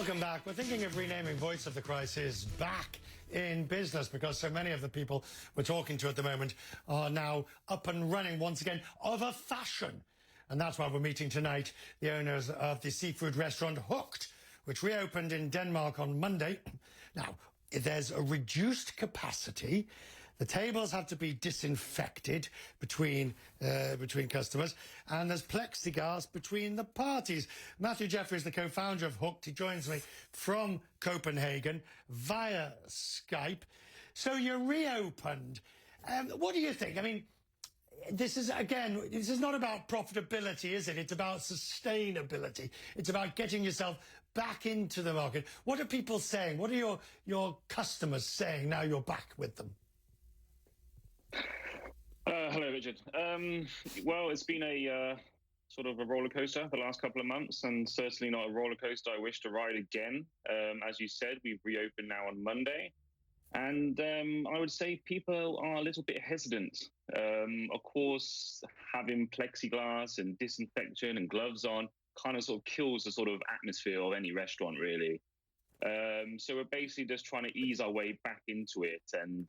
Welcome back. We're thinking of renaming Voice of the Crisis back in business because so many of the people we're talking to at the moment are now up and running once again of a fashion. And that's why we're meeting tonight the owners of the seafood restaurant Hooked, which reopened in Denmark on Monday. Now, there's a reduced capacity. The tables have to be disinfected between customers, and there's plexiglass between the parties. Matthew Jeffery is the co-founder of Hooked. He joins me from Copenhagen via Skype. So you're reopened. What do you think? I mean, this is not about profitability, is it? It's about sustainability. It's about getting yourself back into the market. What are people saying? What are your customers saying now you're back with them? Hello, Richard. Well, it's been a sort of a roller coaster the last couple of months, and certainly not a roller coaster I wish to ride again. As you said, we've reopened now on Monday, and I would say people are a little bit hesitant. Of course, having plexiglass and disinfection and gloves on kind of sort of kills the sort of atmosphere of any restaurant, really. So we're basically just trying to ease our way back into it and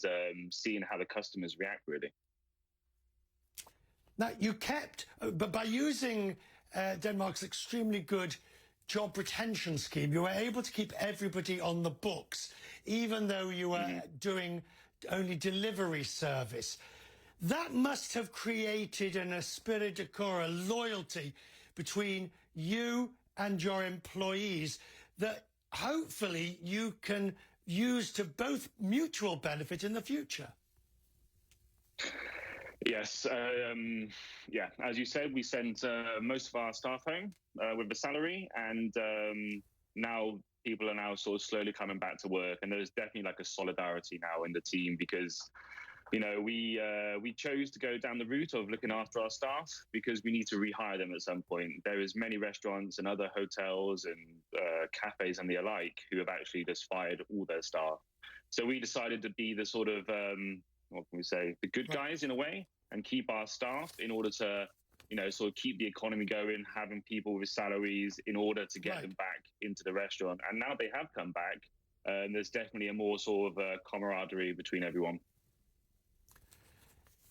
seeing how the customers react, really. Now, you kept, but by using Denmark's extremely good job retention scheme, you were able to keep everybody on the books, even though you were doing only delivery service. That must have created an esprit de corps, a loyalty between you and your employees that hopefully you can use to both mutual benefit in the future. Yes, yeah. As you said, we sent most of our staff home with the salary, and now people are now sort of slowly coming back to work. And there's definitely like a solidarity now in the team because, you know, we chose to go down the route of looking after our staff because we need to rehire them at some point. There is many restaurants and other hotels and cafes and the alike who have actually just fired all their staff. So we decided to be the sort of what can we say, the good guys in a way, and keep our staff in order to, you know, sort of keep the economy going, having people with salaries in order to get them back into the restaurant. And now they have come back, there's definitely a more sort of camaraderie between everyone.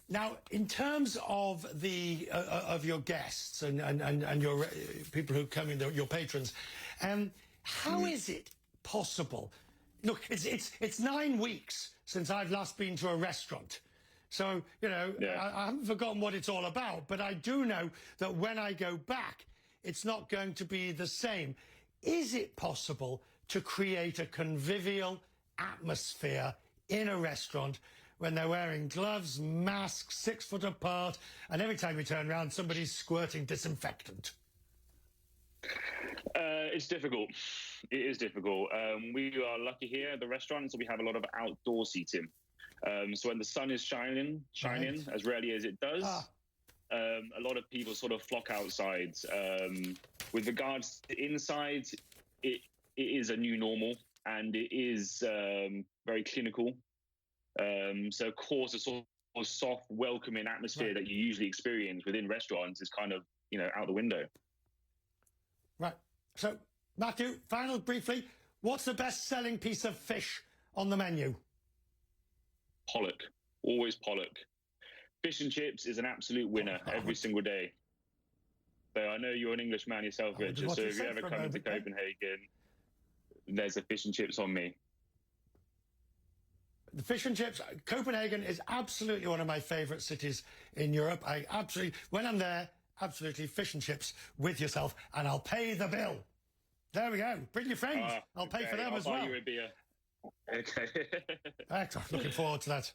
Now, in terms of the of your guests and your people who come in, your patrons, how is it possible? Look, it's 9 weeks since I've last been to a restaurant. So, you know, I haven't forgotten what it's all about, but I do know that when I go back, it's not going to be the same. Is it possible to create a convivial atmosphere in a restaurant when they're wearing gloves, masks, 6 foot apart, and every time we turn around, somebody's squirting disinfectant? It's difficult. It is difficult. We are lucky here at the restaurant, so we have a lot of outdoor seating. So when the sun is shining, as rarely as it does, a lot of people sort of flock outside. With regards to inside, it is a new normal, and it is very clinical. So of course, the sort of soft, welcoming atmosphere that you usually experience within restaurants is kind of, you know, out the window. Right. So, Matthew, briefly, what's the best-selling piece of fish on the menu? Pollock. Always pollock. Fish and chips is an absolute winner every single day. So I know you're an English man yourself, Richard, so if you ever come into Copenhagen, there's a fish and chips on me. The fish and chips, Copenhagen is absolutely one of my favourite cities in Europe. When I'm there, absolutely fish and chips with yourself, and I'll pay the bill. There we go. Bring your friends. I'll pay for them as well. I'll buy you a beer. Okay. Excellent. Looking forward to that.